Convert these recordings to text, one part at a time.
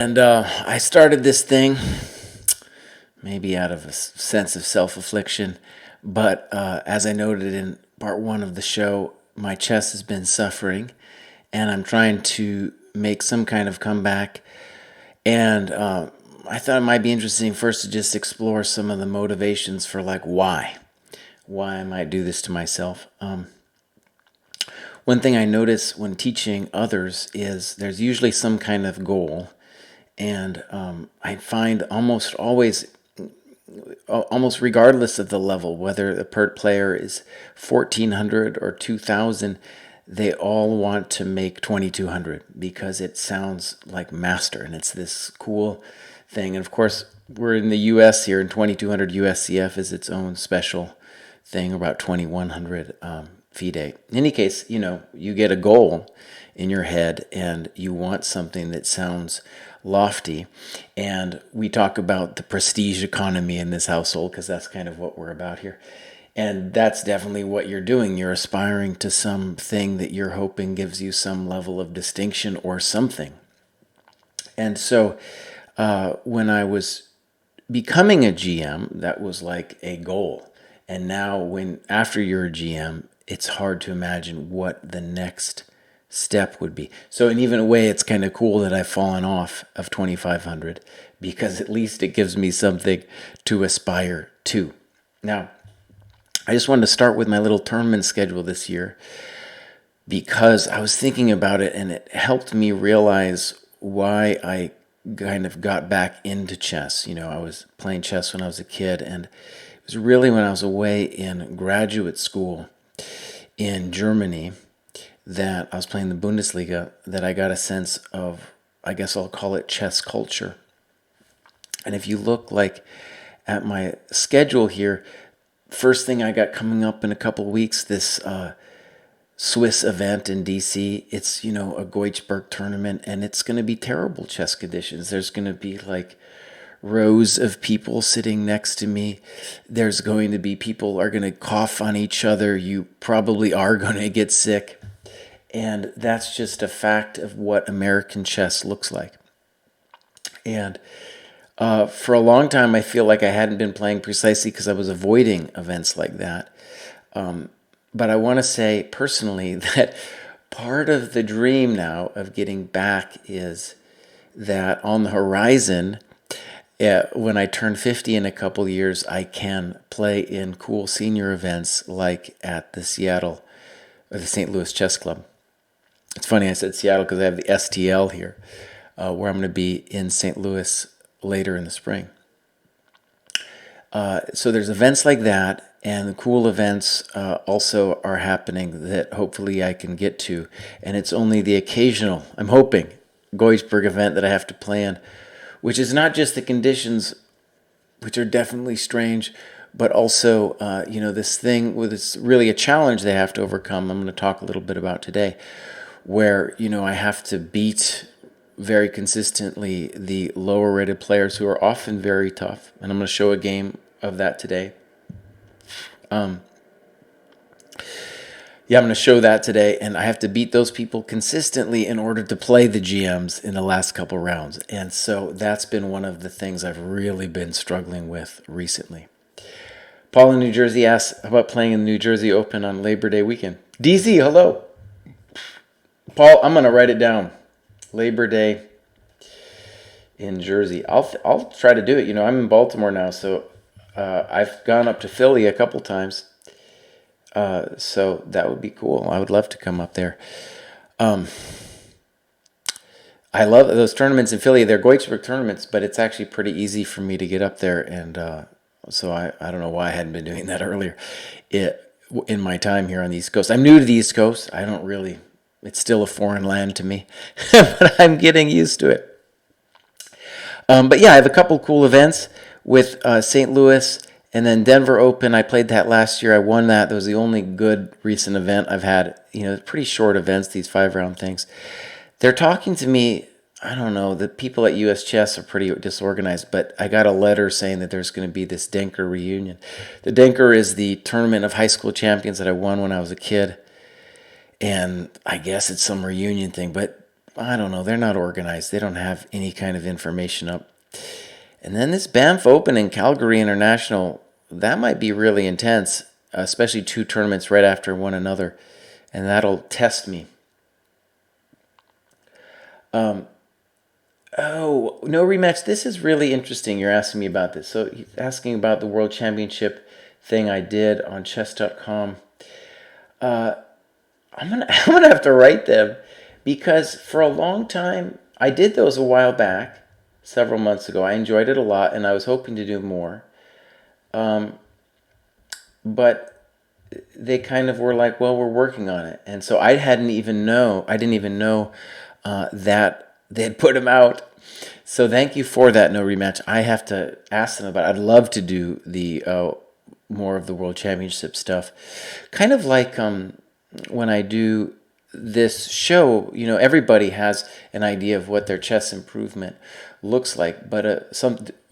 And I started this thing, maybe out of a sense of self-affliction, but as I noted in part one of the show, my chest has been suffering, and I'm trying to make some kind of comeback. And I thought it might be interesting first to just explore some of the motivations for like why I might do this to myself. One thing I notice when teaching others is there's usually some kind of goal, and I find almost regardless of the level, whether the PERT player is 1400 or 2000, they all want to make 2200 because it sounds like master and it's this cool thing. And of course, we're in the US here, and 2200 USCF is its own special thing, about 2100 FIDE. In any case, you get a goal in your head and you want something that sounds lofty. And we talk about the prestige economy in this household because that's kind of what we're about here. And that's definitely what you're doing. You're aspiring to something that you're hoping gives you some level of distinction or something. And so when I was becoming a GM, that was like a goal. And now after you're a GM, it's hard to imagine what the next step would be. So in even a way, it's kind of cool that I've fallen off of 2500 because at least it gives me something to aspire to. Now, I just wanted to start with my little tournament schedule this year because I was thinking about it and it helped me realize why I kind of got back into chess. I was playing chess when I was a kid, and it was really when I was away in graduate school in Germany that I was playing the Bundesliga that I got a sense of, I guess I'll call it chess culture. And if you look at my schedule here, first thing I got coming up in a couple of weeks, this Swiss event in DC. It's, a Goichberg tournament, and it's going to be terrible chess conditions. There's going to be rows of people sitting next to me. There's going to be people are going to cough on each other. You probably are going to get sick. And that's just a fact of what American chess looks like. And for a long time, I feel like I hadn't been playing precisely because I was avoiding events like that. But I want to say personally that part of the dream now of getting back is that on the horizon, when I turn 50 in a couple years, I can play in cool senior events like at the Seattle or the St. Louis Chess Club. It's funny I said Seattle because I have the STL here, where I'm going to be in St. Louis later in the spring. So there's events like that, and cool events also are happening that hopefully I can get to. And it's only the occasional, I'm hoping, Goichberg event that I have to plan, which is not just the conditions, which are definitely strange, but also, this thing with it's really a challenge they have to overcome. I'm going to talk a little bit about today, where, I have to beat very consistently the lower rated players who are often very tough. And I'm going to show a game of that today. I'm going to show that today, and I have to beat those people consistently in order to play the GMs in the last couple rounds. And so that's been one of the things I've really been struggling with recently. Paul in New Jersey asks about playing in the New Jersey Open on Labor Day weekend. DZ, hello. Paul, I'm going to write it down. Labor Day in Jersey. I'll try to do it. I'm in Baltimore now, so I've gone up to Philly a couple times. So that would be cool. I would love to come up there. I love those tournaments in Philly. They're Goichberg tournaments, but it's actually pretty easy for me to get up there. And so I don't know why I hadn't been doing that earlier in my time here on the East Coast. I'm new to the East Coast. It's still a foreign land to me, but I'm getting used to it. But yeah, I have a couple cool events with St. Louis and then Denver Open. I played that last year. I won that. That was the only good recent event I've had. Pretty short events, these 5-round things. They're talking to me. I don't know. The people at US Chess are pretty disorganized, but I got a letter saying that there's going to be this Denker reunion. The Denker is the tournament of high school champions that I won when I was a kid. And I guess it's some reunion thing, but I don't know, they're not organized. They don't have any kind of information up. And then this Banff Open in Calgary International, that might be really intense, especially two tournaments right after one another. And that'll test me. Oh, no rematch. This is really interesting. You're asking me about this. So he's asking about the World Championship thing I did on chess.com. I'm gonna have to write them because for a long time I did those a while back, several months ago. I enjoyed it a lot, and I was hoping to do more. But they kind of were like, "Well, we're working on it," and so I didn't even know that they had put them out. So thank you for that, no rematch. I have to ask them about it. I'd love to do the more of the World Championship stuff, kind of like when I do this show, everybody has an idea of what their chess improvement looks like. But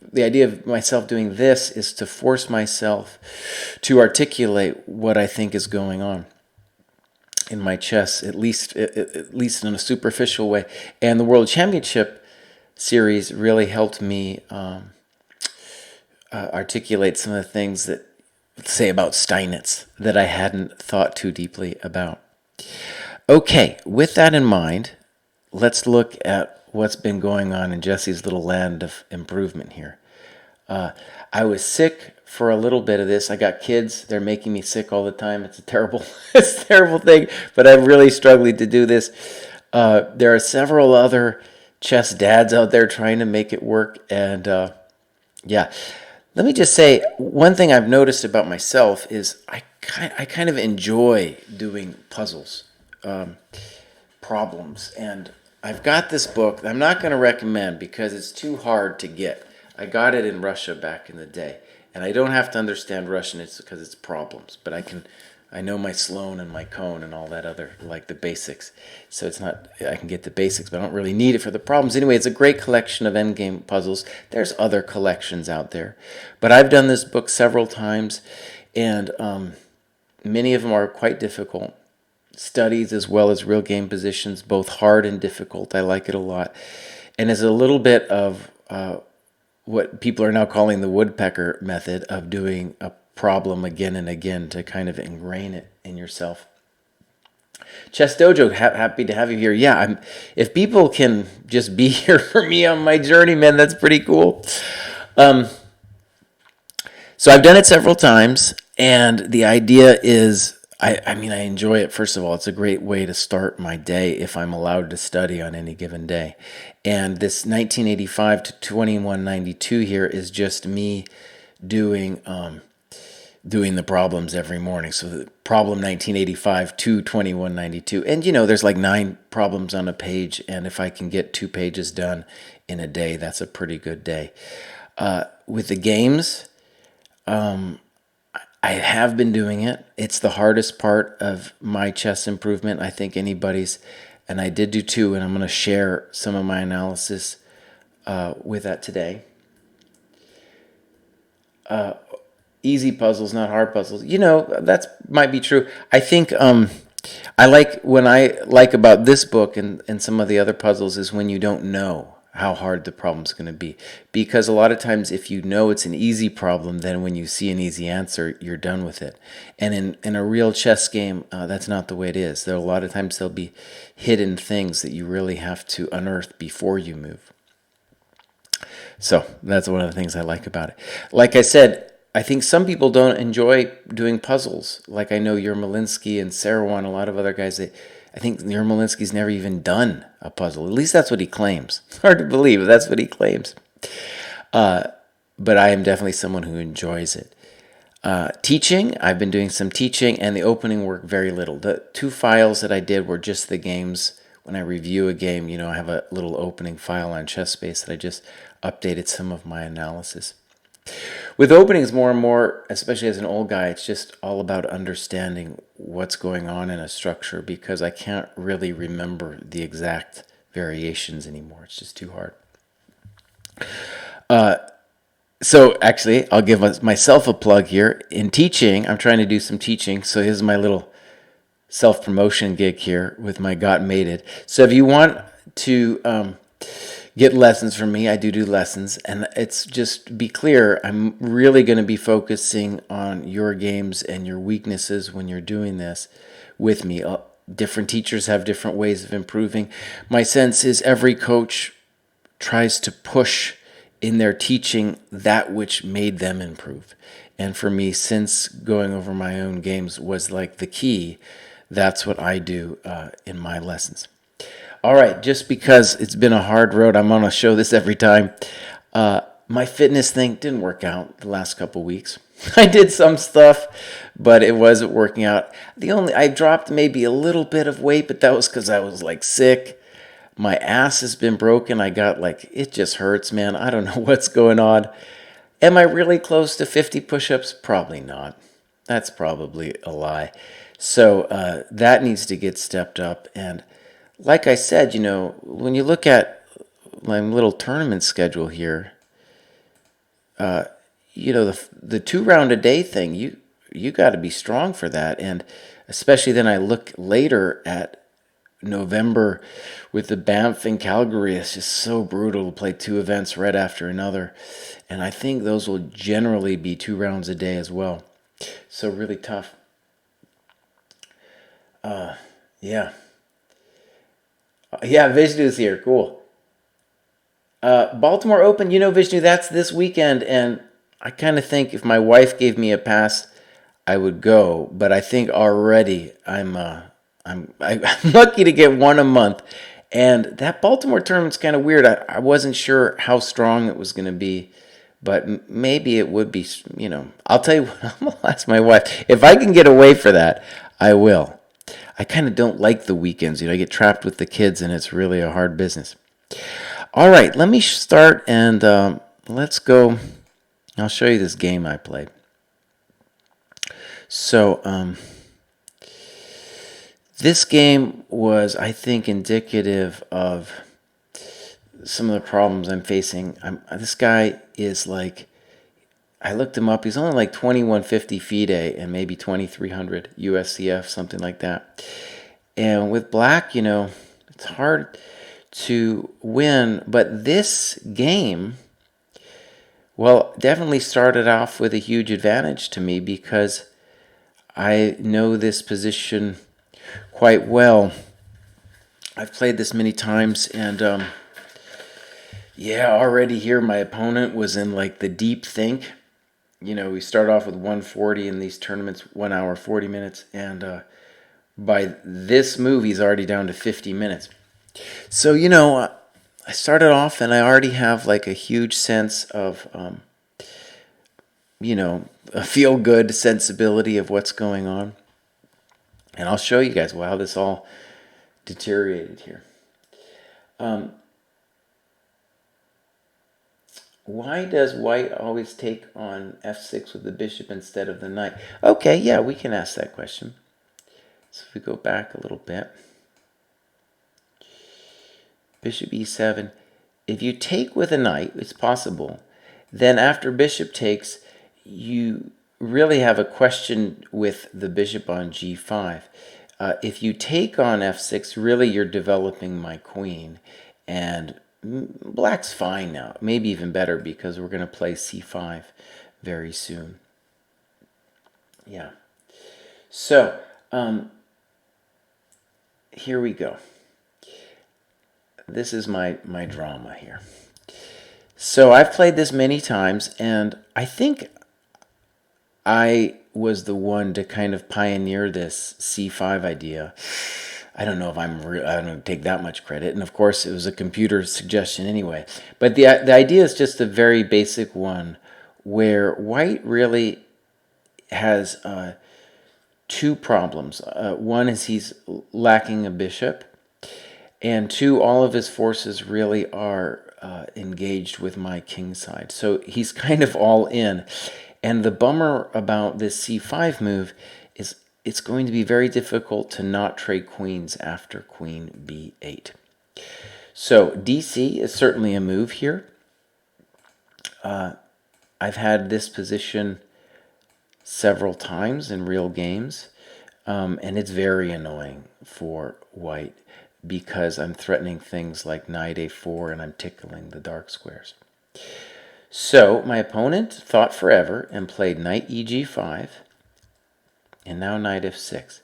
the idea of myself doing this is to force myself to articulate what I think is going on in my chess, at least in a superficial way. And the World Championship series really helped me articulate some of the things that, say, about Steinitz that I hadn't thought too deeply about. Okay, with that in mind, let's look at what's been going on in Jesse's little land of improvement here. I was sick for a little bit of this. I got kids. They're making me sick all the time. It's a terrible, it's a terrible thing, but I'm really struggling to do this. There are several other chess dads out there trying to make it work, and yeah. Let me just say, one thing I've noticed about myself is I kind of enjoy doing puzzles, problems. And I've got this book that I'm not going to recommend because it's too hard to get. I got it in Russia back in the day. And I don't have to understand Russian, it's because it's problems. But I know my Sloan and my Cone and all that other, like the basics. So it's not, I can get the basics, but I don't really need it for the problems. Anyway, it's a great collection of endgame puzzles. There's other collections out there. But I've done this book several times, and many of them are quite difficult. Studies as well as real game positions, both hard and difficult. I like it a lot. And it's a little bit of what people are now calling the woodpecker method of doing a problem again and again to kind of ingrain it in yourself. Chess Dojo, happy to have you here. Yeah, if people can just be here for me on my journey, man, that's pretty cool. So I've done it several times, and the idea is, I mean, I enjoy it. First of all, it's a great way to start my day if I'm allowed to study on any given day. And this 1985 to 2192 here is just me doing the problems every morning. So the problem 1985 to 2192. And there's like 9 problems on a page, and if I can get 2 pages done in a day, that's a pretty good day. With the games, I have been doing it. It's the hardest part of my chess improvement, I think anybody's, and I did do 2, and I'm going to share some of my analysis with that today. Easy puzzles, not hard puzzles. That might be true. I think I like about this book and some of the other puzzles is when you don't know how hard the problem's going to be. Because a lot of times if you know it's an easy problem, then when you see an easy answer, you're done with it. And in a real chess game, that's not the way it is. There are a lot of times there'll be hidden things that you really have to unearth before you move. So that's one of the things I like about it. Like I said, I think some people don't enjoy doing puzzles. Like I know Yermolinsky and Sarawan, a lot of other guys, I think Yermolinsky's never even done a puzzle. At least that's what he claims. Hard to believe, but that's what he claims. But I am definitely someone who enjoys it. Teaching, I've been doing some teaching, and the opening work very little. The 2 files that I did were just the games. When I review a game, I have a little opening file on ChessSpace that I just updated some of my analysis. With openings more and more, especially as an old guy, it's just all about understanding what's going on in a structure because I can't really remember the exact variations anymore. It's just too hard. So actually, I'll give myself a plug here. In teaching, I'm trying to do some teaching. So here's my little self-promotion gig here with my Got Mated. So if you want to get lessons from me. I do lessons, and it's just be clear, I'm really going to be focusing on your games and your weaknesses when you're doing this with me. Different teachers have different ways of improving. My sense is every coach tries to push in their teaching that which made them improve. And for me, since going over my own games was like the key, that's what I do in my lessons. All right, just because it's been a hard road, I'm on a show this every time. My fitness thing didn't work out the last couple weeks. I did some stuff, but it wasn't working out. I dropped maybe a little bit of weight, but that was because I was like sick. My ass has been broken. It just hurts, man. I don't know what's going on. Am I really close to 50 push-ups? Probably not. That's probably a lie. So that needs to get stepped up. And like I said, when you look at my little tournament schedule here, the 2 round a day thing, you got to be strong for that. And especially then I look later at November with the Banff and Calgary. It's just so brutal to play 2 events right after another. And I think those will generally be 2 rounds a day as well. So really tough. Yeah. Yeah, Vishnu's here. Cool. Baltimore Open, Vishnu, that's this weekend. And I kind of think if my wife gave me a pass, I would go. But I think already I'm lucky to get one a month. And that Baltimore tournament's kind of weird. I wasn't sure how strong it was going to be, but maybe it would be, I'll tell you what, I'm going to ask my wife. If I can get away for that, I will. I kind of don't like the weekends. I get trapped with the kids, and it's really a hard business. All right, let me start, and let's go. I'll show you this game I played. So, this game was, I think, indicative of some of the problems I'm facing. This guy is like, I looked him up. He's only like 2150 FIDE and maybe 2300 USCF, something like that. And with black, it's hard to win. But this game, well, definitely started off with a huge advantage to me because I know this position quite well. I've played this many times, and already here my opponent was in like the deep think. We start off with 140 in these tournaments, 1 hour 40 minutes, and by this move he's already down to 50 minutes. So I started off and I already have like a huge sense of a feel good sensibility of what's going on. And I'll show you guys how this all deteriorated here. Why does white always take on f6 with the bishop instead of the knight? Okay, yeah, we can ask that question. So if we go back a little bit. Bishop e7. If you take with a knight, it's possible. Then after bishop takes, you really have a question with the bishop on g5. If you take on f6, really you're developing my queen. And black's fine now. Maybe even better because we're going to play c5 very soon. Yeah. So, here we go. This is my drama here. So I've played this many times, and I think I was the one to kind of pioneer this c5 idea. I don't know if I don't take that much credit, and of course it was a computer suggestion anyway. But the idea is just a very basic one, where white really has 2 problems. One is he's lacking a bishop, and 2, all of his forces really are engaged with my king side. So he's kind of all in. And the bummer about this c5 move is it's going to be very difficult to not trade queens after queen b8. So dc is certainly a move here. I've had this position several times in real games, and it's very annoying for white because I'm threatening things like knight a4 and I'm tickling the dark squares. So my opponent thought forever and played knight eg5 and now knight f6.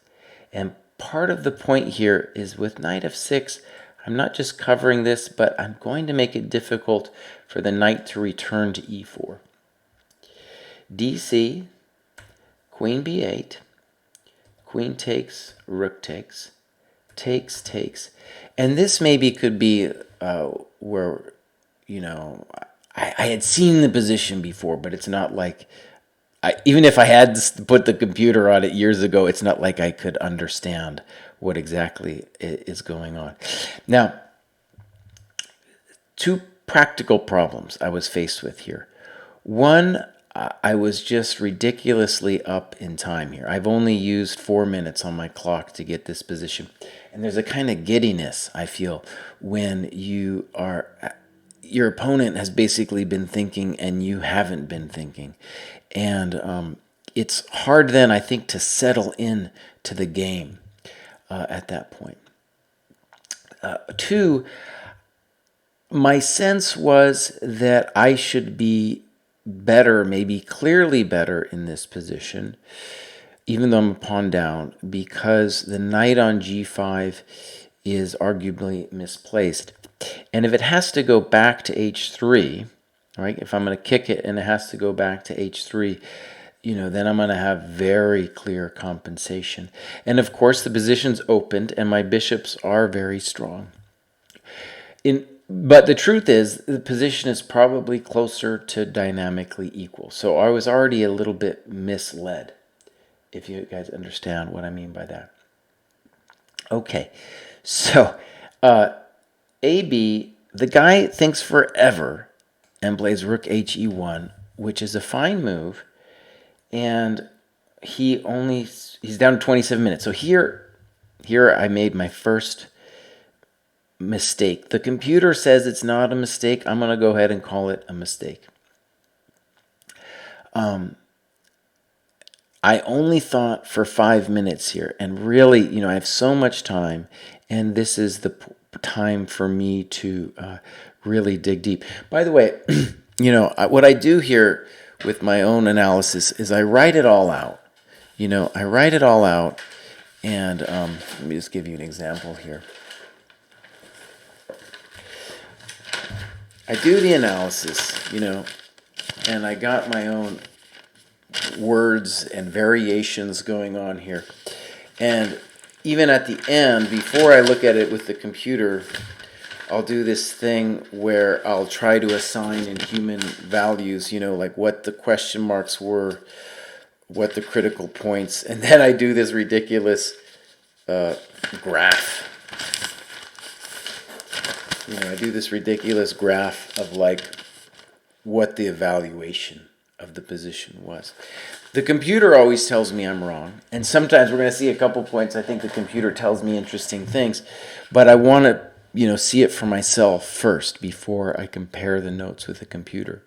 And part of the point here is with knight f6, I'm not just covering this, but I'm going to make it difficult for the knight to return to e4. dc, queen b8, queen takes, rook takes, takes. And this maybe could be where, you know, I had seen the position before, but it's not like, even if I had put the computer on it years ago, it's not like I could understand what exactly is going on. Now, two practical problems I was faced with here. One, I was just ridiculously up in time here. I've only used 4 minutes on my clock to get this position. And there's a kind of giddiness, I feel, when your opponent has basically been thinking and you haven't been thinking. And it's hard then, I think, to settle in to the game at that point. Two, my sense was that I should be better, maybe clearly better in this position, even though I'm a pawn down, because the knight on g5 is arguably misplaced. And if it has to go back to h3, right, if I'm going to kick it and it has to go back to h3, then I'm going to have very clear compensation. And of course, the position's opened and my bishops are very strong. But the truth is, the position is probably closer to dynamically equal. So I was already a little bit misled, if you guys understand what I mean by that. Okay, so AB, the guy thinks forever and plays rook he1, which is a fine move, and he's down to 27 minutes. So here I made my first mistake. The computer says it's not a mistake. I'm going to go ahead and call it a mistake. I only thought for 5 minutes here, and really, I have so much time, and this is the time for me to really dig deep. By the way, what I do here with my own analysis is I write it all out. I write it all out, and let me just give you an example here. I do the analysis, and I got my own words and variations going on here. And even at the end, before I look at it with the computer, I'll do this thing where I'll try to assign in human values, like what the question marks were, what the critical points, and then I do this ridiculous graph. I do this ridiculous graph of what the evaluation of the position was. The computer always tells me I'm wrong, and sometimes we're going to see a couple points I think the computer tells me interesting things, but I want to see it for myself first before I compare the notes with the computer.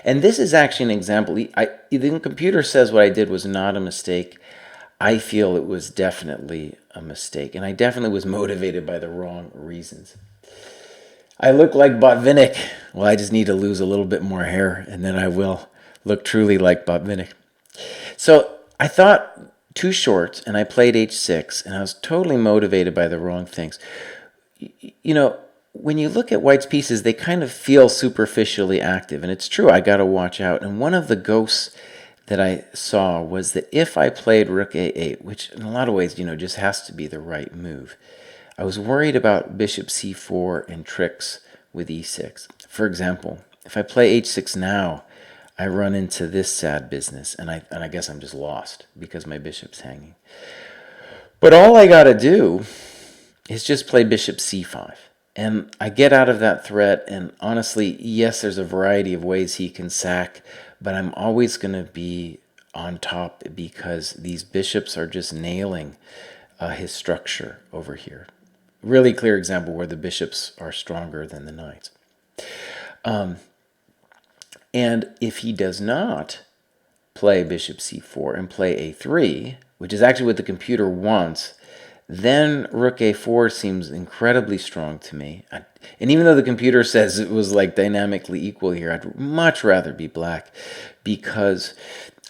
And this is actually an example. The computer says what I did was not a mistake. I feel it was definitely a mistake, and I definitely was motivated by the wrong reasons. I look like Botvinnik. Well, I just need to lose a little bit more hair, and then I will look truly like Botvinnik. So I thought too short, and I played h6, and I was totally motivated by the wrong things. When you look at White's pieces, they kind of feel superficially active, and it's true, I got to watch out. And one of the ghosts that I saw was that if I played rook a8, which in a lot of ways, just has to be the right move, I was worried about bishop c4 and tricks with e6. For example, if I play h6 now, I run into this sad business, and I guess I'm just lost because my bishop's hanging. But all I got to do is just play bishop c5. And I get out of that threat, and honestly, yes, there's a variety of ways he can sack, but I'm always going to be on top because these bishops are just nailing his structure over here. Really clear example where the bishops are stronger than the knights. And if he does not play bishop c4 and play a3, which is actually what the computer wants, Then rook a4 seems incredibly strong to me. And even though the computer says it was like dynamically equal here, I'd much rather be black because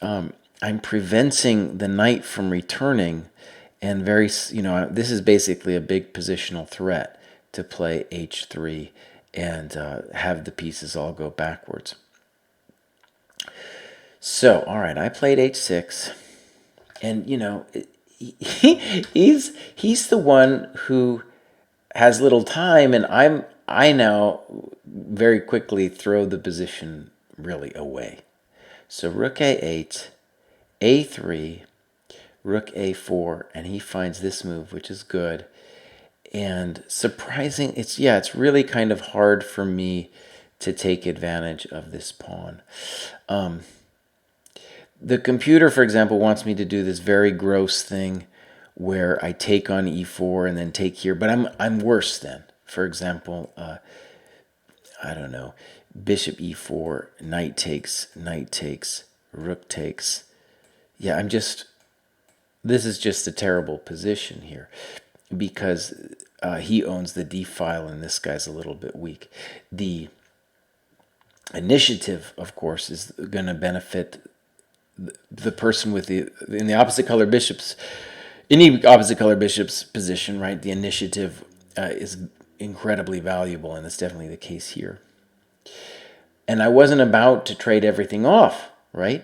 I'm preventing the knight from returning, and this is basically a big positional threat to play h3 and have the pieces all go backwards. So, all right, I played h6, and he's the one who has little time, and I now very quickly throw the position really away. So rook a8, a3, rook a4, and he finds this move, which is good. And surprising, it's really kind of hard for me to take advantage of this pawn. The computer, for example, wants me to do this very gross thing where I take on e4 and then take here, but I'm worse then. For example, I don't know, bishop e4, knight takes, rook takes. Yeah, this is just a terrible position here because he owns the d file and this guy's a little bit weak. The initiative, of course, is going to benefit the person with in the opposite color bishops, any opposite color bishop's position, right? The initiative is incredibly valuable, and it's definitely the case here. And I wasn't about to trade everything off, right?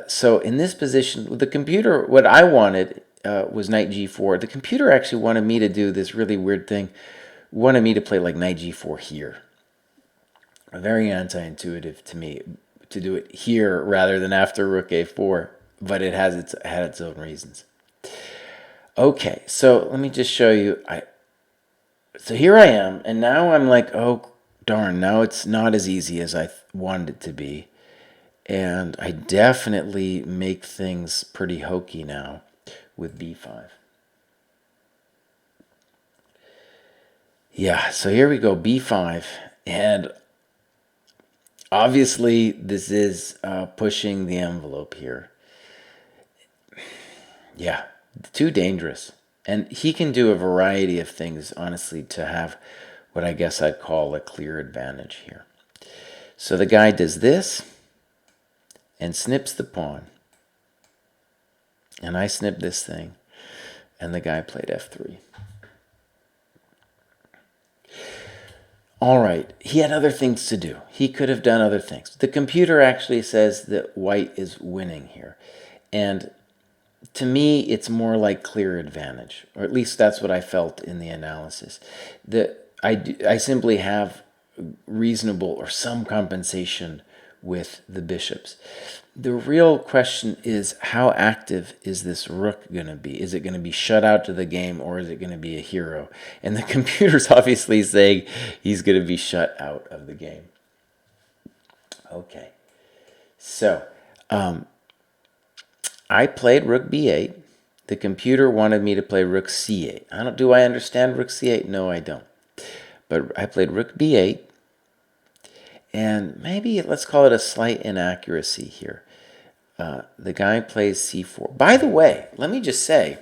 So in this position, the computer, what I wanted was knight g4. The computer actually wanted me to do this really weird thing, wanted me to play like knight g4 here. Very anti-intuitive to me to do it here rather than after rook a4, but it had its own reasons. Okay, so let me just show you. So here I am, and now I'm like, oh darn, now it's not as easy as I wanted it to be. And I definitely make things pretty hokey now with b5. Yeah, so here we go, b5. And obviously, this is pushing the envelope here. Yeah, too dangerous. And he can do a variety of things, honestly, to have what I guess I'd call a clear advantage here. So the guy does this and snips the pawn. And I snip this thing. And the guy played f3. All right, he had other things to do. He could have done other things. The computer actually says that white is winning here. And to me, it's more like clear advantage, or at least that's what I felt in the analysis. I simply have reasonable or some compensation with the bishops. The real question is, how active is this rook going to be? Is it going to be shut out to the game, or is it going to be a hero? And the computer's obviously saying he's going to be shut out of the game. Okay, so I played rook b8. The computer wanted me to play rook c8. Do I understand rook c8? No, I don't. But I played rook b8. And maybe let's call it a slight inaccuracy here. The guy plays c4. By the way, let me just say,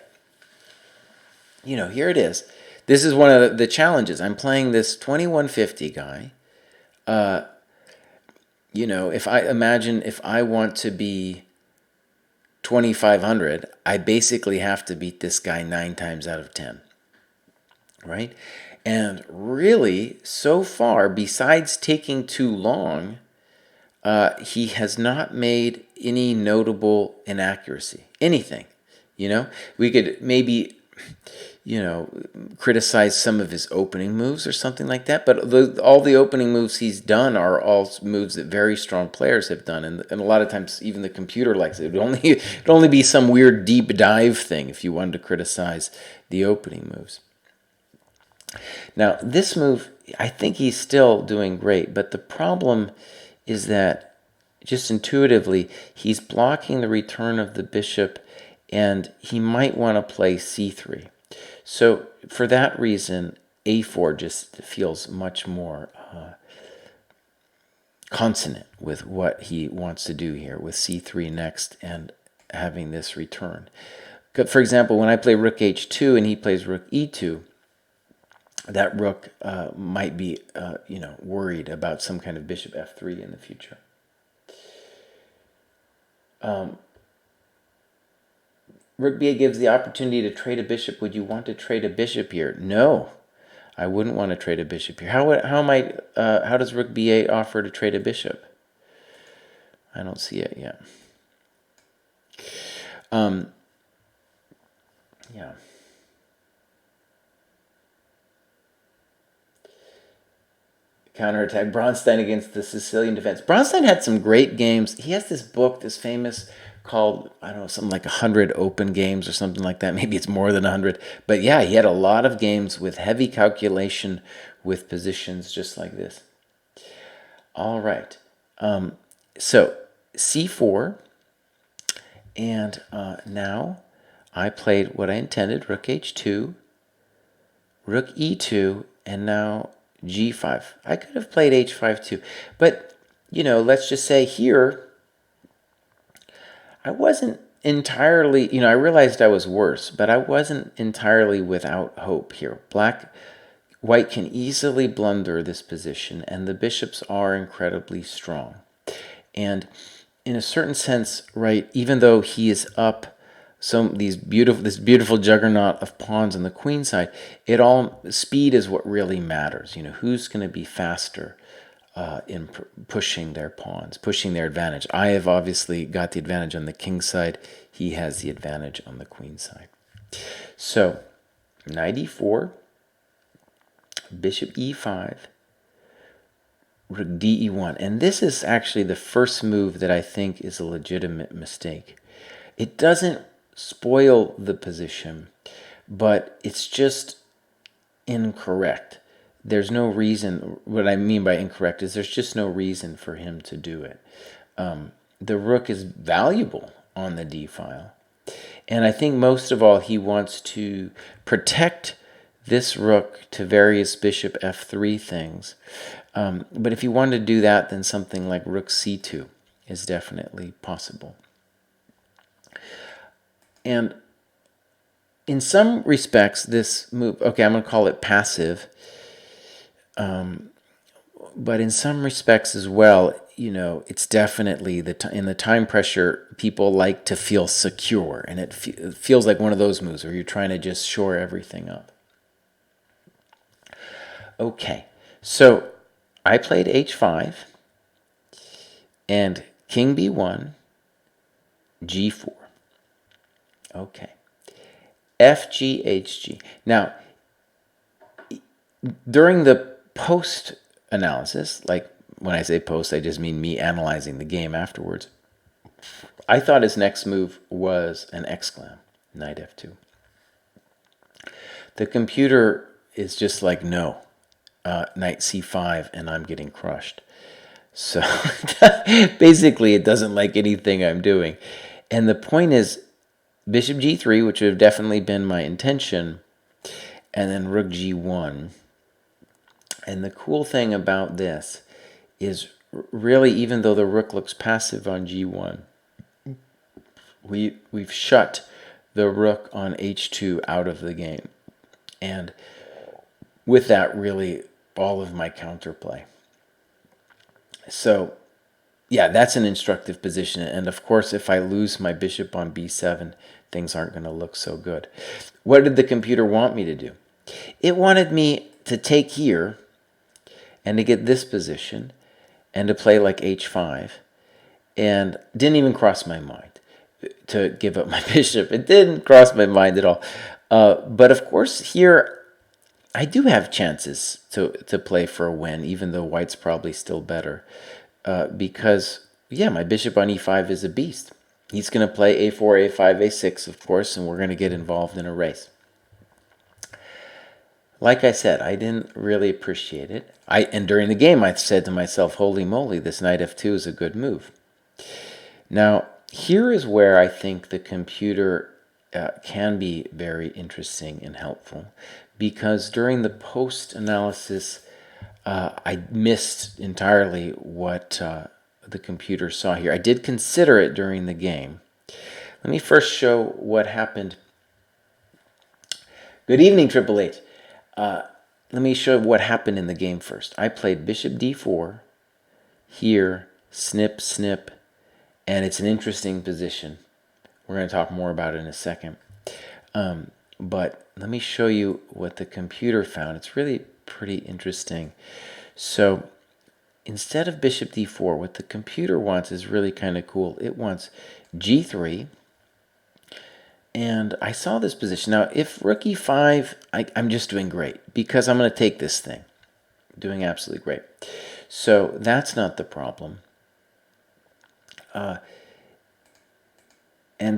here it is. This is one of the challenges. I'm playing this 2150 guy. If I want to be 2500, I basically have to beat this guy 9 times out of 10. Right? And really, so far, besides taking too long, he has not made any notable inaccuracy. Anything. We could maybe, criticize some of his opening moves or something like that. But all the opening moves he's done are all moves that very strong players have done. And a lot of times, even the computer likes it. It'd only be some weird deep dive thing if you wanted to criticize the opening moves. Now, this move, I think he's still doing great, but the problem is that just intuitively, he's blocking the return of the bishop, and he might want to play c3. So for that reason, a4 just feels much more consonant with what he wants to do here with c3 next and having this return. For example, when I play rook h2 and he plays rook e2, that rook might be, worried about some kind of bishop f3 in the future. Rook b8 gives the opportunity to trade a bishop. Would you want to trade a bishop here? No, I wouldn't want to trade a bishop here. How does rook b8 offer to trade a bishop? I don't see it yet. Yeah. Counterattack. Bronstein against the Sicilian defense. Bronstein had some great games. He has this book, this famous, called, I don't know, something like 100 Open Games or something like that. Maybe it's more than 100. But yeah, he had a lot of games with heavy calculation with positions just like this. All right. So c4. And now I played what I intended, rook h2, rook e2, and now g5. I could have played h5 too. But, let's just say here, I wasn't entirely, I realized I was worse, but I wasn't entirely without hope here. White can easily blunder this position, and the bishops are incredibly strong. And in a certain sense, right, even though he is up this beautiful juggernaut of pawns on the queen side, speed is what really matters. Who's going to be faster in pushing their pawns, pushing their advantage. I have obviously got the advantage on the king side. He has the advantage on the queen side. So, knight e4, bishop e5, rook de1. And this is actually the first move that I think is a legitimate mistake. It doesn't spoil the position, but it's just incorrect. There's no reason, what I mean by incorrect is there's just no reason for him to do it. The rook is valuable on the d file. And I think most of all he wants to protect this rook to various bishop f3 things. But if you wanted to do that, then something like rook c2 is definitely possible. And in some respects, this move, okay, I'm going to call it passive. But in some respects as well, it's definitely, in the time pressure, people like to feel secure. And it feels like one of those moves where you're trying to just shore everything up. Okay, so I played h5 and king b1, g4. Okay, fg, hg. Now, during the post analysis, like when I say post, I just mean me analyzing the game afterwards, I thought his next move was an exclam, knight f2. The computer is just like, no, knight c5, and I'm getting crushed. So basically, it doesn't like anything I'm doing. And the point is, bishop g3, which would have definitely been my intention, and then rook g1. And the cool thing about this is really, even though the rook looks passive on g1, we've shut the rook on h2 out of the game. And with that, really, all of my counterplay. So, yeah, that's an instructive position. And of course, if I lose my bishop on b7, things aren't going to look so good. What did the computer want me to do? It wanted me to take here and to get this position and to play like h5. And didn't even cross my mind to give up my bishop. It didn't cross my mind at all. But of course, here I do have chances to play for a win, even though white's probably still better. Because, yeah, my bishop on e5 is a beast. He's going to play a4, a5, a6, of course, and we're going to get involved in a race. Like I said, I didn't really appreciate it. And during the game, I said to myself, holy moly, this knight f2 is a good move. Now, here is where I think the computer can be very interesting and helpful, because during the post-analysis, I missed entirely what the computer saw here. I did consider it during the game. Let me first show what happened Good evening, Triple H. Let me show what happened in the game first. I played bishop d4, here, snip, snip, and it's an interesting position. We're going to talk more about it in a second. But let me show you what the computer found. It's really pretty interesting. So instead of bishop d4, what the computer wants is really kind of cool. It wants g3. And I saw this position. Now, if rook e5, I'm just doing great because I'm going to take this thing. Doing absolutely great. So that's not the problem. And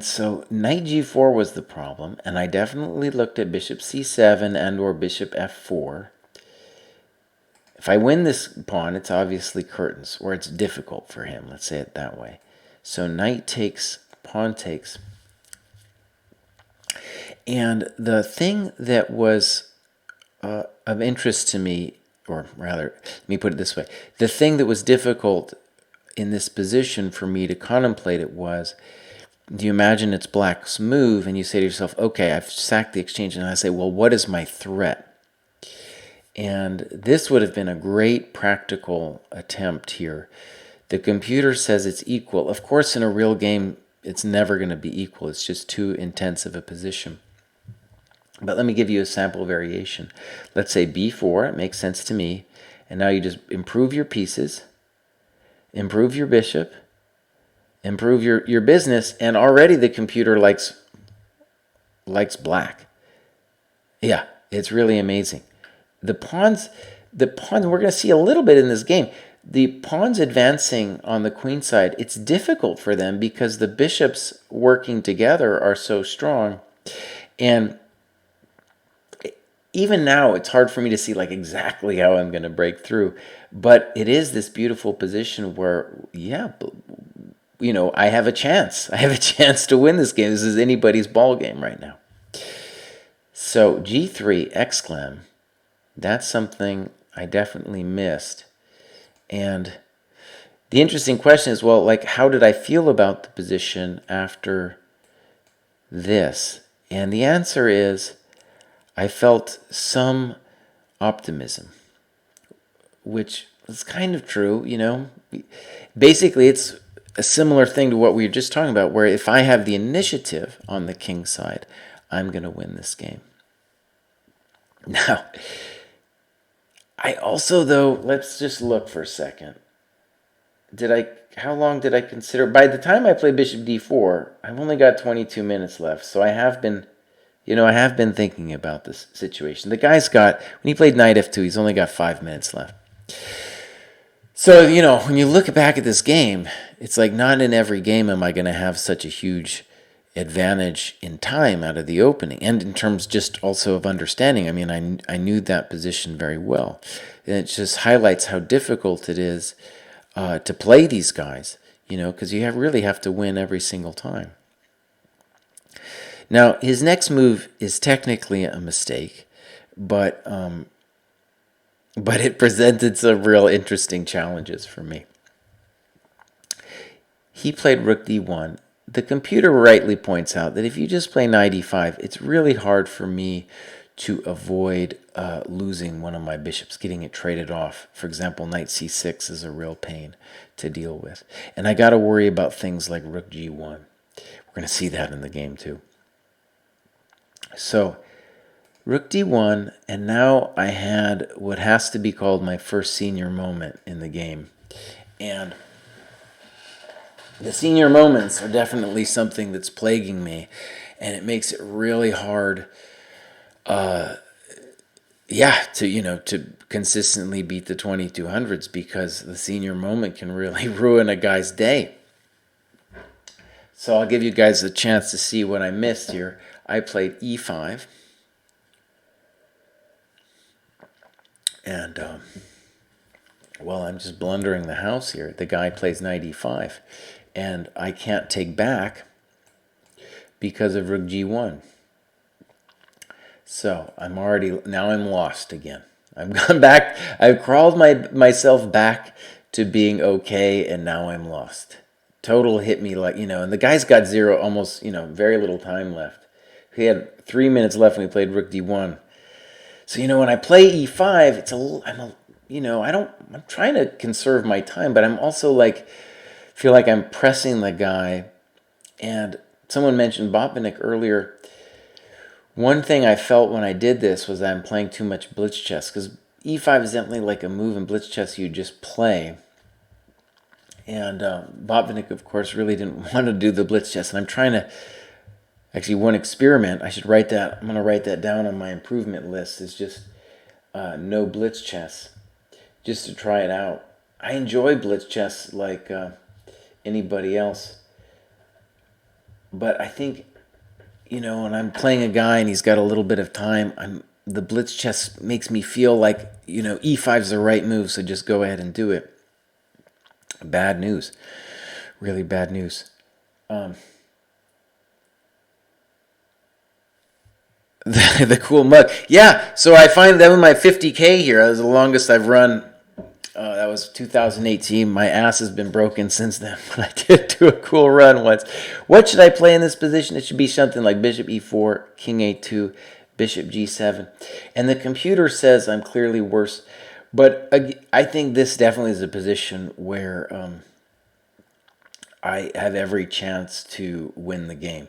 so knight g4 was the problem. And I definitely looked at bishop c7 and or bishop f4. If I win this pawn, it's obviously curtains, or it's difficult for him. Let's say it that way. So knight takes, pawn takes. And the thing that was of interest to me, or rather, let me put it this way. The thing that was difficult in this position for me to contemplate it was, do you imagine it's black's move and you say to yourself, okay, I've sacked the exchange, and I say, well, what is my threat? And this would have been a great practical attempt here. The computer says it's equal. Of course, in a real game, it's never going to be equal. It's just too intense of a position. But let me give you a sample variation. Let's say b4, it makes sense to me. And now you just improve your pieces, improve your bishop, improve your business, and already the computer likes black. Yeah, it's really amazing. The pawns, we're going to see a little bit in this game. The pawns advancing on the queen side, it's difficult for them because the bishops working together are so strong. And even now, it's hard for me to see like exactly how I'm going to break through. But it is this beautiful position where, yeah, you know, I have a chance. I have a chance to win this game. This is anybody's ball game right now. So g3, exclam, that's something I definitely missed. And the interesting question is, well, like, how did I feel about the position after this? And the answer is, I felt some optimism, which is kind of true, you know. Basically, it's a similar thing to what we were just talking about, where if I have the initiative on the king side, I'm going to win this game. Now, I also, though, let's just look for a second. How long did I consider? By the time I play bishop d4, I've only got 22 minutes left, so I have been thinking about this situation. The guy's got, when he played knight f2, he's only got 5 minutes left. So, you know, when you look back at this game, it's like not in every game am I going to have such a huge advantage in time out of the opening. And in terms just also of understanding, I mean, I knew that position very well. And it just highlights how difficult it is to play these guys, you know, because you really have to win every single time. Now, his next move is technically a mistake, but it presented some real interesting challenges for me. He played rook d1. The computer rightly points out that if you just play knight e5, it's really hard for me to avoid losing one of my bishops, getting it traded off. For example, knight c6 is a real pain to deal with. And I got to worry about things like rook g1. We're going to see that in the game too. So rook d1, and now I had what has to be called my first senior moment in the game. And the senior moments are definitely something that's plaguing me, and it makes it really hard to consistently beat the 2200s, because the senior moment can really ruin a guy's day. So I'll give you guys a chance to see what I missed here. I played e5. And, well, I'm just blundering the house here. The guy plays knight e5. And I can't take back because of rook g1. So I'm lost again. I've gone back. I've crawled myself back to being okay, and now I'm lost. Total hit me like, and the guy's got almost, very little time left. He had 3 minutes left when we played rook d1. So, when I play e5, I'm trying to conserve my time, but I'm also like, feel like I'm pressing the guy. And someone mentioned Botvinnik earlier. One thing I felt when I did this was that I'm playing too much blitz chess, because e5 is definitely like a move in blitz chess you just play. And Botvinnik, of course, really didn't want to do the blitz chess. And I'm trying to, actually, one experiment, I should write that, I'm going to write that down on my improvement list, is just no blitz chess, just to try it out. I enjoy blitz chess like anybody else. But I think, when I'm playing a guy and he's got a little bit of time, the blitz chess makes me feel like, e5 is the right move, so just go ahead and do it. Bad news. Really bad news. The cool mug. Yeah, so I find that with my 50K here, that was the longest I've run. That was 2018. My ass has been broken since then, but I did do a cool run once. What should I play in this position? It should be something like bishop e4, king a2, bishop g7. And the computer says I'm clearly worse. But I think this definitely is a position where I have every chance to win the game,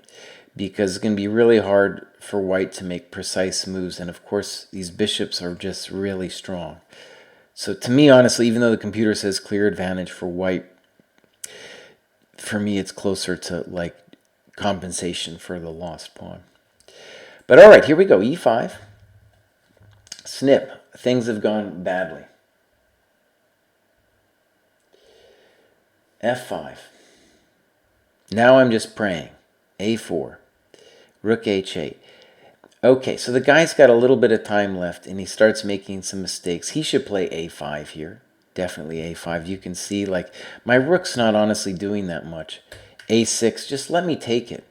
because it's going to be really hard for white to make precise moves. And of course, these bishops are just really strong. So to me, honestly, even though the computer says clear advantage for white, for me it's closer to like compensation for the lost pawn. But all right, here we go. e5. Snip. Things have gone badly. f5. Now I'm just praying. a4. Rook h8. Okay, so the guy's got a little bit of time left, and he starts making some mistakes. He should play a5 here. Definitely a5. You can see, like, my rook's not honestly doing that much. a6, just let me take it,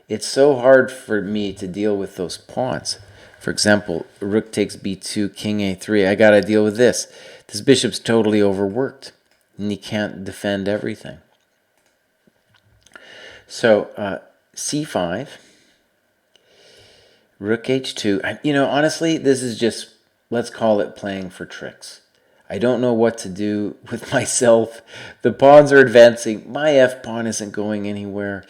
It's so hard for me to deal with those pawns. For example, rook takes b2, king a3. I got to deal with this. This bishop's totally overworked, and he can't defend everything. So, c5. Rook h2. Honestly, this is just, let's call it playing for tricks. I don't know what to do with myself. The pawns are advancing. My f-pawn isn't going anywhere.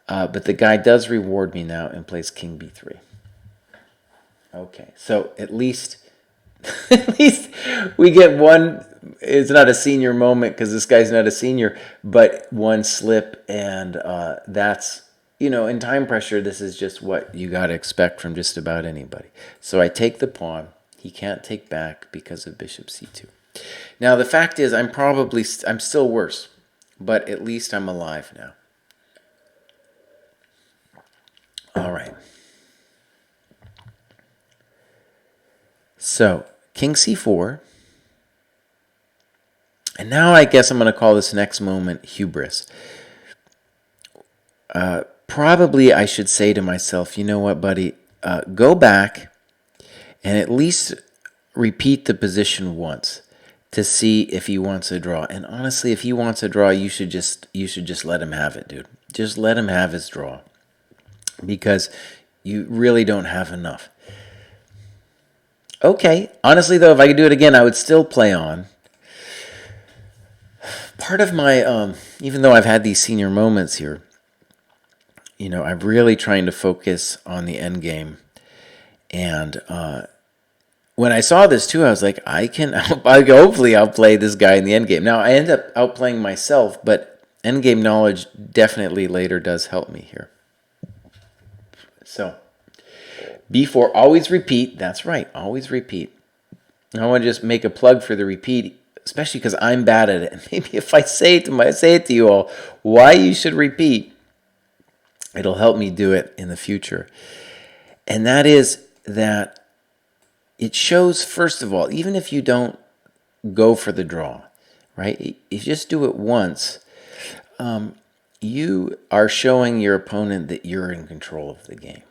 But the guy does reward me now and plays king b3. Okay, so at least we get one. It's not a senior moment because this guy's not a senior, but one slip, and that's, in time pressure, this is just what you got to expect from just about anybody. So I take the pawn. He can't take back because of bishop c2. Now, the fact is, I'm still worse, but at least I'm alive now. All right. So, king c4. And now I guess I'm going to call this next moment hubris. Probably I should say to myself, you know what, buddy, go back and at least repeat the position once to see if he wants a draw. And honestly, if he wants a draw, you should just let him have it, dude. Just let him have his draw, because you really don't have enough. Okay, honestly though, if I could do it again, I would still play on. Part of my, even though I've had these senior moments here, I'm really trying to focus on the end game. And when I saw this too, I was like, hopefully I'll play this guy in the end game. Now, I end up outplaying myself, but end game knowledge definitely later does help me here. So, b4, always repeat. That's right, always repeat. I want to just make a plug for the repeat, especially because I'm bad at it. And maybe if I say it to you all, why you should repeat, it'll help me do it in the future. And that is that it shows, first of all, even if you don't go for the draw, right? If you just do it once, you are showing your opponent that you're in control of the game,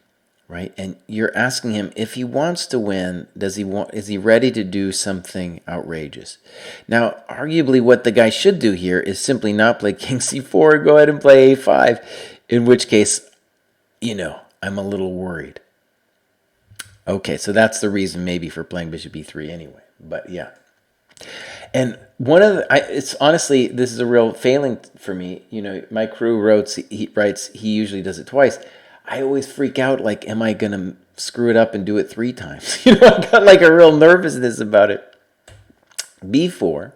right? And you're asking him, if he wants to win, is he ready to do something outrageous? Now, arguably what the guy should do here is simply not play king c4, go ahead and play a5, in which case, I'm a little worried. Okay, so that's the reason maybe for playing bishop e3 anyway. But yeah. And one of it's honestly, this is a real failing for me. You know, my crew writes he usually does it twice. I always freak out, like, am I going to screw it up and do it 3 times? You know, I got like a real nervousness about it. b4,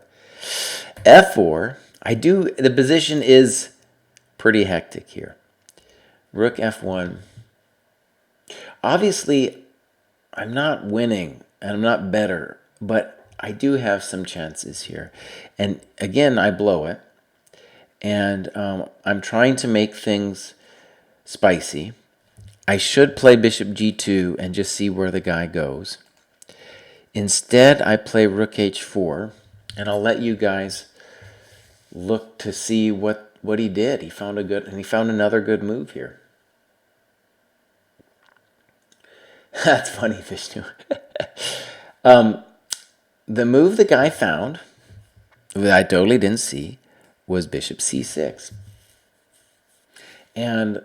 f4. The position is pretty hectic here. Rook f1. Obviously, I'm not winning and I'm not better, but I do have some chances here. And again, I blow it. And I'm trying to make things spicy. I should play bishop g2 and just see where the guy goes. Instead, I play rook h4, and I'll let you guys look to see what he did. He found another good move here. That's funny, Vishnu. The move the guy found, that I totally didn't see, was bishop c6. And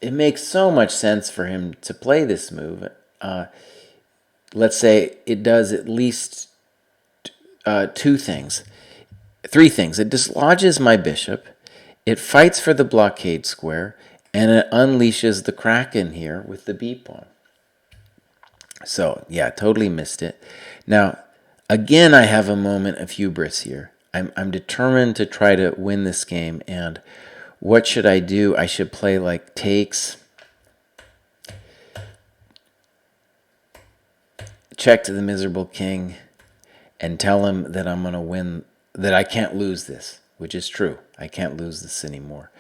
it makes so much sense for him to play this move. Let's say it does at least 3 things. It dislodges my bishop, it fights for the blockade square, and it unleashes the Kraken here with the b pawn. So, yeah, totally missed it. Now, again, I have a moment of hubris here. I'm determined to try to win this game, and what should I do? I should play like takes, check to the miserable king, and tell him that I'm going to win, that I can't lose this, which is true. I can't lose this anymore.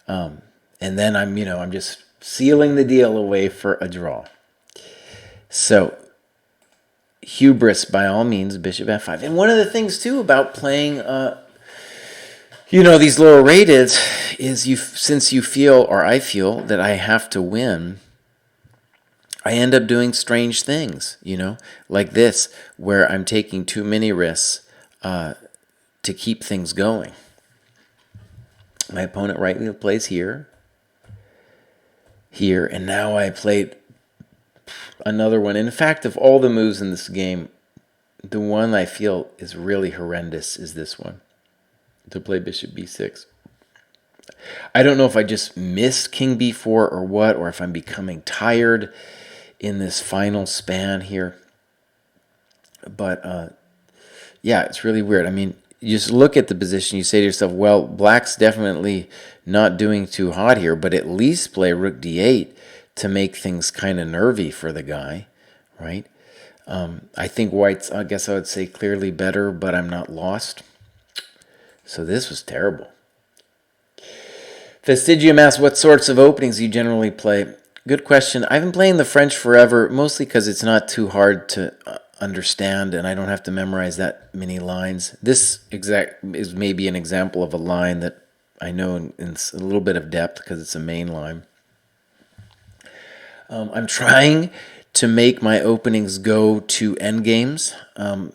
And then I'm just sealing the deal away for a draw. So, hubris by all means, bishop f5. And one of the things too about playing, these lower rated is since you feel, or I feel, that I have to win, I end up doing strange things, like this, where I'm taking too many risks to keep things going. My opponent rightly plays here, and now I played another one. In fact, of all the moves in this game, the one I feel is really horrendous is this one, to play bishop b6. I don't know if I just missed king b4 or what, or if I'm becoming tired in this final span here. But yeah, it's really weird. I mean, you just look at the position, you say to yourself, well, black's definitely not doing too hot here, but at least play rook d8 to make things kind of nervy for the guy, right? I think white's, I guess I would say, clearly better, but I'm not lost. So this was terrible. Fastigium asks, what sorts of openings you generally play? Good question. I've been playing the French forever, mostly because it's not too hard to understand, and I don't have to memorize that many lines. This is maybe an example of a line that I know in a little bit of depth because it's a main line. I'm trying to make my openings go to endgames,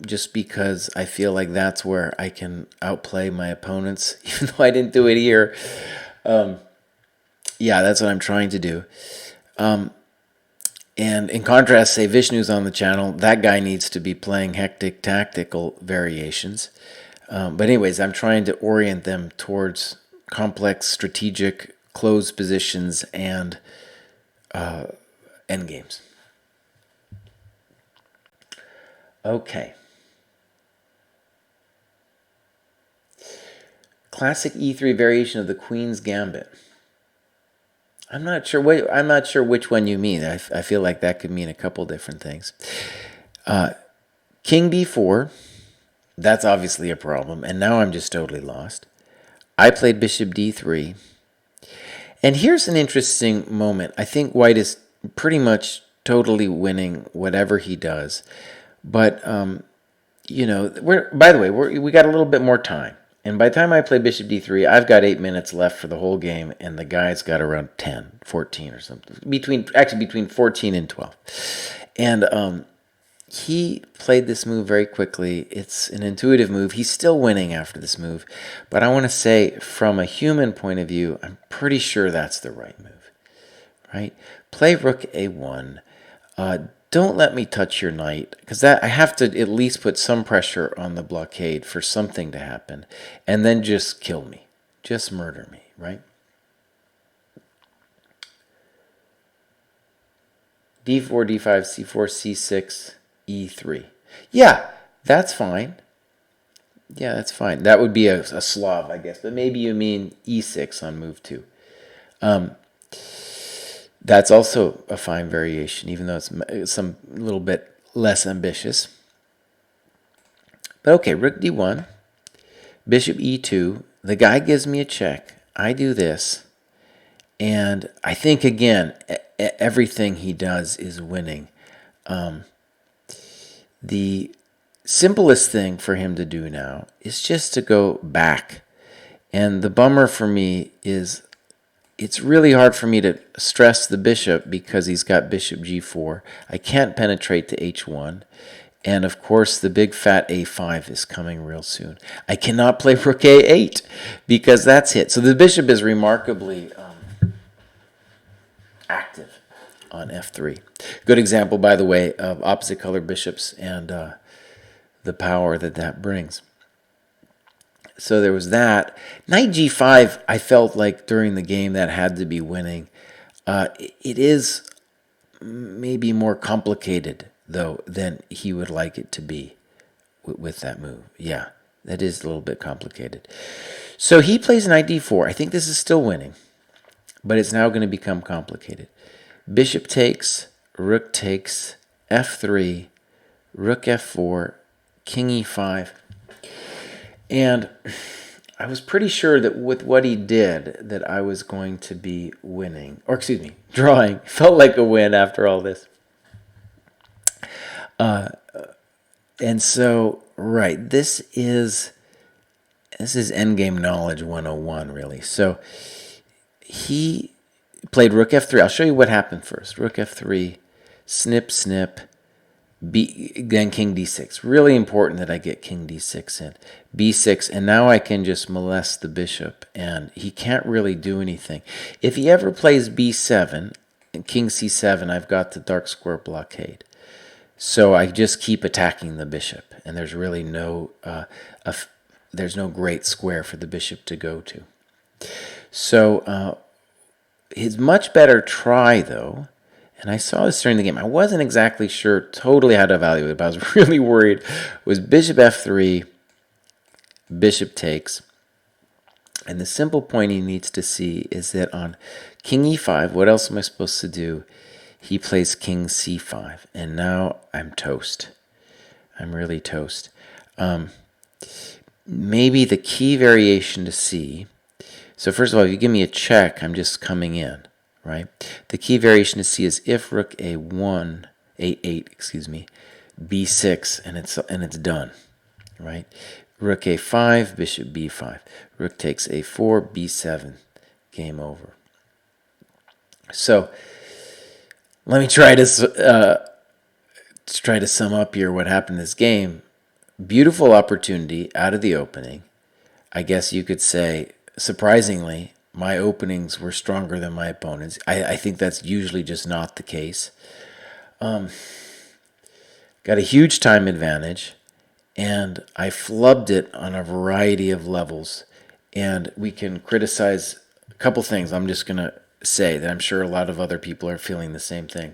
just because I feel like that's where I can outplay my opponents, even though I didn't do it here. Yeah, that's what I'm trying to do. And in contrast, say Vishnu's on the channel, that guy needs to be playing hectic tactical variations. But anyways, I'm trying to orient them towards complex strategic closed positions and endgames. Okay. Classic E3 variation of the Queen's Gambit. I'm not sure which one you mean. I feel like that could mean a couple different things. King b4, that's obviously a problem, and now I'm just totally lost. I played bishop d3. And here's an interesting moment. I think white is pretty much totally winning whatever he does. But, by the way, we got a little bit more time. And by the time I play bishop d3, I've got 8 minutes left for the whole game, and the guy's got around 10, 14 or something. Between 14 and 12. And he played this move very quickly. It's an intuitive move. He's still winning after this move. But I want to say, from a human point of view, I'm pretty sure that's the right move. right? Play rook a1. Don't let me touch your knight, because that I have to at least put some pressure on the blockade for something to happen, and then just kill me. Just murder me, right? d4, d5, c4, c6, e3. Yeah, that's fine. Yeah, that's fine. That would be a Slav, I guess. But maybe you mean e6 on move 2. That's also a fine variation, even though it's some little bit less ambitious. But okay, rook d1, bishop e2. The guy gives me a check. I do this. And I think, again, everything he does is winning. The simplest thing for him to do now is just to go back. And the bummer for me is it's really hard for me to stress the bishop because he's got bishop g4. I can't penetrate to h1. And of course, the big fat a5 is coming real soon. I cannot play rook a8 because that's hit. So the bishop is remarkably active on f3. Good example, by the way, of opposite color bishops and the power that brings. So there was that. Knight g5, I felt like during the game that had to be winning. It is maybe more complicated, though, than he would like it to be with that move. Yeah, that is a little bit complicated. So he plays knight d4. I think this is still winning, but it's now going to become complicated. Bishop takes, rook takes, f3, rook f4, king e5. And I was pretty sure that with what he did that I was going to be winning. Or excuse me, drawing. Felt like a win after all this. And so, right, this is endgame knowledge 101, really. So he played rook f3. I'll show you what happened first. Rook f3, snip, snip, then king d6. Really important that I get king d6 in. b6, and now I can just molest the bishop, and he can't really do anything. If he ever plays b7 and king c7, I've got the dark square blockade. So I just keep attacking the bishop, and there's really there's no great square for the bishop to go to. So his much better try, though, and I saw this during the game. I wasn't exactly sure totally how to evaluate it, but I was really worried, was bishop f3, bishop takes. And the simple point he needs to see is that on king e5, what else am I supposed to do? He plays king c5, and now I'm toast. I'm really toast. Maybe the key variation to see, so first of all, if you give me a check, I'm just coming in. Right? The key variation to see is if rook a1, a8, excuse me, b6, and it's done. Right? Rook a5, bishop b5. Rook takes a4, b7. Game over. So let me try to sum up here what happened in this game. Beautiful opportunity out of the opening. I guess you could say, surprisingly, my openings were stronger than my opponents. I think that's usually just not the case. Got a huge time advantage, and I flubbed it on a variety of levels. And we can criticize a couple things. I'm just going to say that I'm sure a lot of other people are feeling the same thing.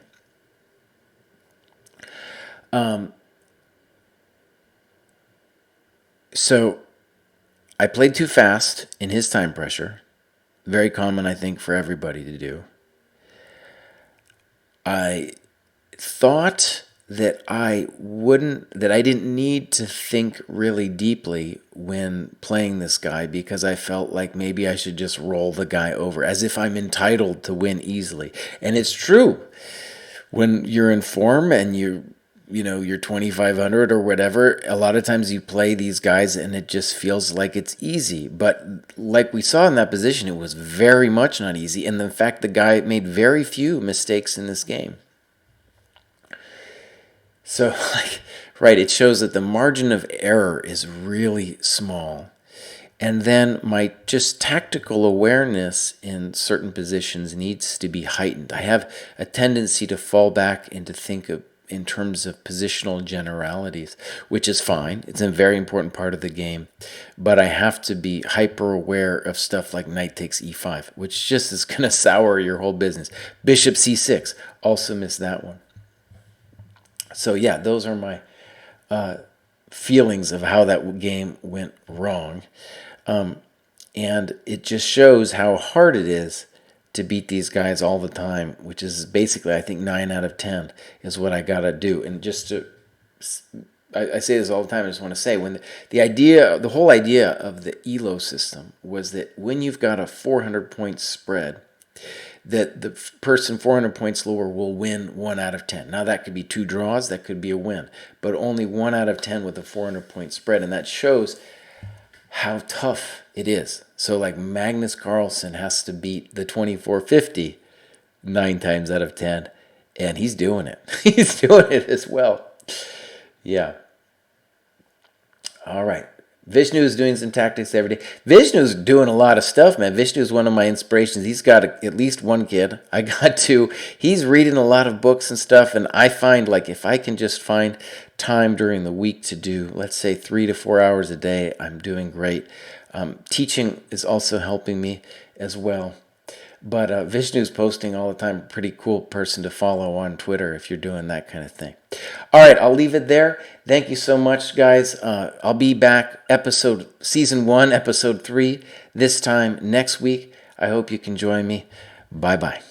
So I played too fast in his time pressure. Very common, I think, for everybody to do. I thought that I didn't need to think really deeply when playing this guy because I felt like maybe I should just roll the guy over, as if I'm entitled to win easily. And it's true. When you're in form and you're 2,500 or whatever, a lot of times you play these guys and it just feels like it's easy. But like we saw in that position, it was very much not easy. And in fact, the guy made very few mistakes in this game. So, right, it shows that the margin of error is really small. And then my just tactical awareness in certain positions needs to be heightened. I have a tendency to fall back and to think of in terms of positional generalities, which is fine. It's a very important part of the game. But I have to be hyper aware of stuff like knight takes e5, which just is going to sour your whole business. Bishop c6, also missed that one. So yeah, those are my feelings of how that game went wrong. And it just shows how hard it is to beat these guys all the time, which is basically, I think, 9 out of 10 is what I got to do. And just to, I say this all the time, I just want to say, when the whole idea of the ELO system was that when you've got a 400-point spread, that the person 400 points lower will win 1 out of 10. Now, that could be 2 draws, that could be a win, but only 1 out of 10 with a 400-point spread, and that shows how tough it is. So like Magnus Carlsen has to beat the 2450 9 times out of 10, and he's doing it. He's doing it as well. Yeah. All right. Vishnu is doing some tactics every day. Vishnu's doing a lot of stuff, man. Vishnu is one of my inspirations. He's got at least one kid. I got two. He's reading a lot of books and stuff, and I find, like, if I can just find time during the week to do, let's say, 3 to 4 hours a day, I'm doing great. Teaching is also helping me as well. But Vishnu's posting all the time. Pretty cool person to follow on Twitter if you're doing that kind of thing. All right, I'll leave it there. Thank you so much, guys. I'll be back season 1, episode 3, this time next week. I hope you can join me. Bye-bye.